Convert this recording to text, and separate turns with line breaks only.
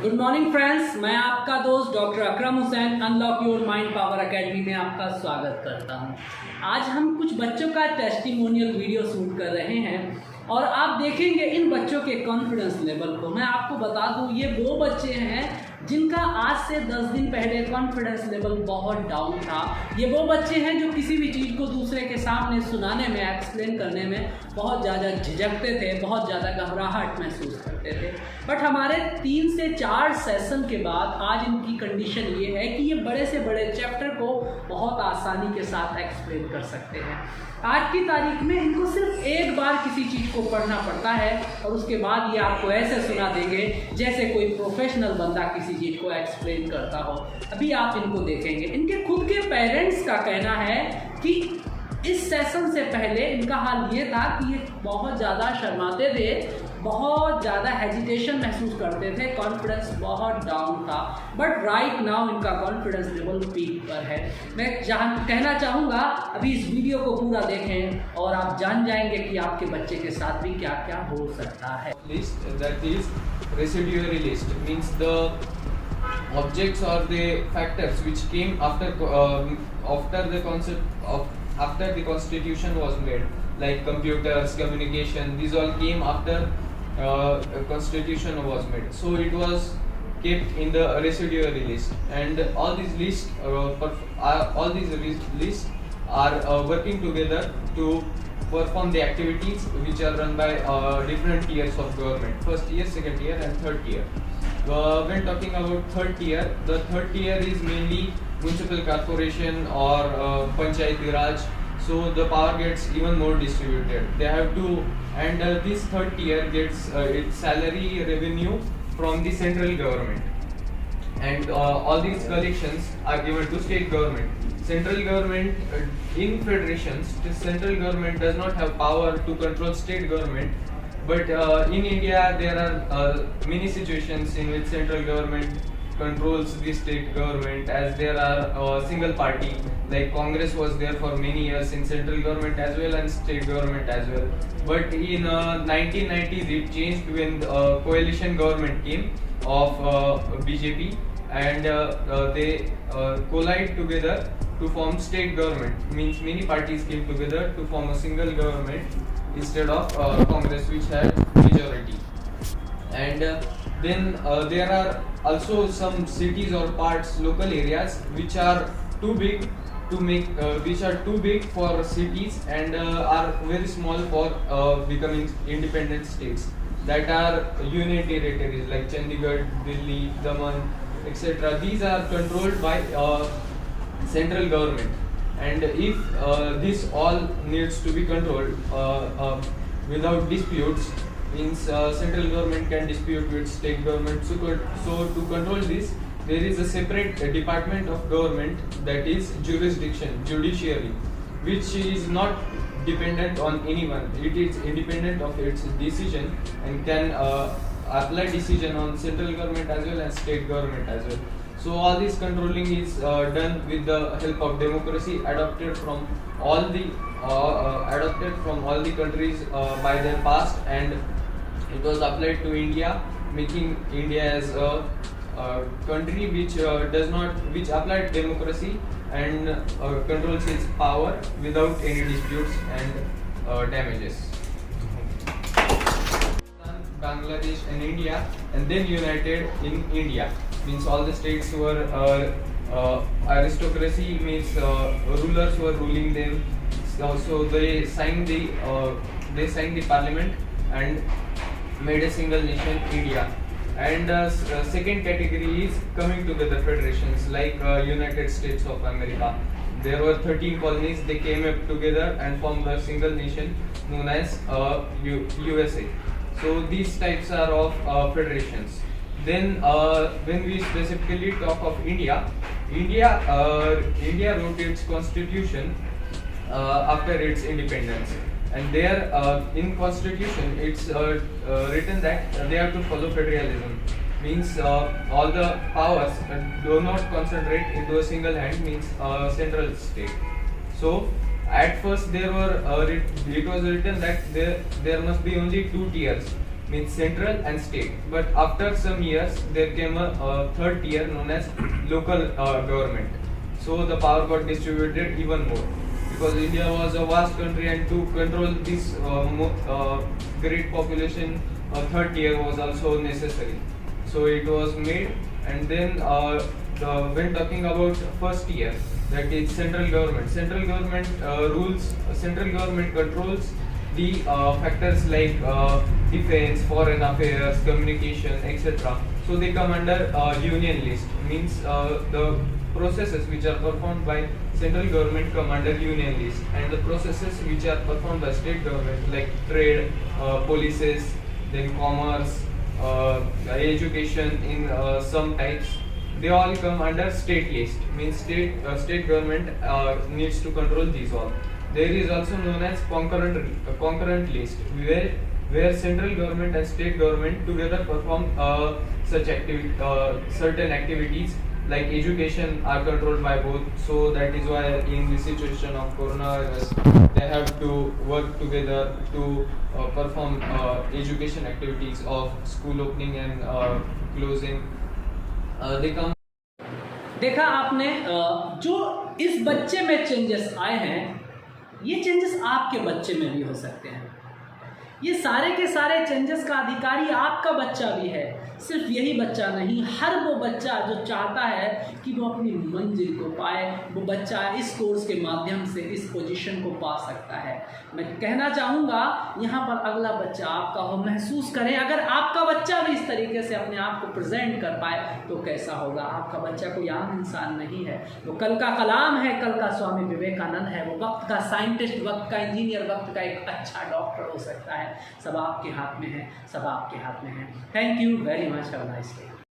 Good morning friends, मैं आपका दोस्त doctor Akram Hussain unlock your mind power academy में आपका स्वागत करता हूं। आज हम कुछ बच्चों का टेस्टिमोनियल वीडियो शूट कर रहे हैं और आप देखेंगे इन बच्चों के कॉन्फिडेंस लेवल को। मैं आपको बता दूं, ये वो बच्चे हैं जिनका आज से 10 दिन पहले कॉन्फिडेंस लेवल बहुत डाउन था। ये वो बच्चे हैं जो किसी भी चीज़ को दूसरे के सामने सुनाने में, एक्सप्लेन करने में बहुत ज़्यादा झिझकते थे, बहुत ज़्यादा घबराहट महसूस करते थे। बट हमारे 3 से 4 सेशन के बाद आज इनकी कंडीशन ये है कि ये बड़े से बड़े चैप्टर को बहुत आसानी के साथ एक्सप्लेन कर सकते हैं। आज की तारीख में इनको सिर्फ एक बार किसी चीज़ को पढ़ना पड़ता है और उसके बाद ये आपको ऐसे सुना देंगे जैसे कोई प्रोफेशनल बंदा किसी चीज़ को एक्सप्लेन करता हो। अभी आप इनको देखेंगे। इनके खुद के पेरेंट्स का कहना है कि इस सेशन से पहले इनका हाल ये था कि ये बहुत ज़्यादा शर्माते थे, बहुत ज़्यादा हेजिटेशन महसूस करते थे, कॉन्फिडेंस बहुत डाउन था। बट राइट नाउ इनका कॉन्फिडेंस लेवल पीक पर है। मैं कहना चाहूँगा अभी इस वीडियो को पूरा देखें और आप जान जाएंगे कि आपके बच्चे के साथ भी क्या क्या हो सकता है।
List that is residuary list means the objects or the factors which came after the constitution was made, like computers, communication. These all came after constitution was made. So it was kept in the residuary list, and all these lists are working together to perform the activities which are run by different tiers of government: first tier, second tier, and third tier. When talking about third tier, the third tier is mainly municipal corporation or panchayati raj. So the power gets even more distributed. They have to, and this third tier gets its salary revenue from the central government, and all these collections are given to state government. Central government in federations, the central government does not have power to control state government. But in India, there are many situations in which central government controls the state government, as there are single party, like Congress was there for many years in central government as well and state government as well. But in 1990s, it changed when coalition government came of BJP, and they collide together to form state government. Means many parties came together to form a single government instead of Congress, which had majority. And then there are also some cities or parts, local areas, which are too big to make, which are too big for cities and are very small for becoming independent states. That are union territories like Chandigarh, Delhi, Daman, etc. These are controlled by central government. And if this all needs to be controlled without disputes, means central government can dispute with state government. So to control this, there is a separate department of government, that is jurisdiction, judiciary, which is not dependent on anyone. It is independent of its decision and can apply decision on central government as well as state government as well. So all this controlling is done with the help of democracy adopted from all the countries by their past, and it was applied to India, making India as a country which applied democracy and controls its power without any disputes and damages. Bangladesh and India, and then united in India. Means all the states were aristocracy, means rulers were ruling them. So they signed the parliament and made a single nation, India. And second category is coming together federations, like United States of America. There were 13 colonies. They came up together and formed a single nation known as USA. So these types are of federations. Then when we specifically talk of India wrote its constitution after its independence, and there in constitution it's written that they have to follow federalism. Means all the powers do not concentrate into a single hand, means central state. So at first it was written that there must be only 2 tiers. means central and state. But after some years, there came a third tier known as local government. So the power got distributed even more because India was a vast country, and to control this great population, a third tier was also necessary. So it was made, and then when talking about first tier, that is central government. Central government central government controls the factors like defense, foreign affairs, communication, etc. So they come under union list, means the processes which are performed by central government come under union list, and the processes which are performed by state government like trade, policies, then commerce, education in some types, they all come under state list, means state government needs to control these all. There is also known as concurrent list, where central government and state government together perform certain activities like education are controlled by both. So that is why in the situation of coronavirus, they have to work together to perform education activities of school opening and closing. They come.
देखा आपने जो इस बच्चे में changes आए हैं, ये changes आपके बच्चे में भी हो सकते हैं। ये सारे के सारे चेंजेस का अधिकारी आपका बच्चा भी है। सिर्फ यही बच्चा नहीं, हर वो बच्चा जो चाहता है कि वो अपनी मंजिल को पाए, वो बच्चा इस कोर्स के माध्यम से इस पोजीशन को पा सकता है। मैं कहना चाहूँगा यहाँ पर अगला बच्चा आपका हो, महसूस करें। अगर आपका बच्चा भी इस तरीके से अपने आप को प्रेजेंट कर पाए तो कैसा होगा। आपका बच्चा कोई आम इंसान नहीं है, वो कल का कलाम है, कल का स्वामी विवेकानंद है, वो वक्त का साइंटिस्ट, वक्त का इंजीनियर, वक्त का एक अच्छा डॉक्टर हो सकता है। सब आपके हाथ में है, सब आपके हाथ में है। Thank you very much, have a nice day.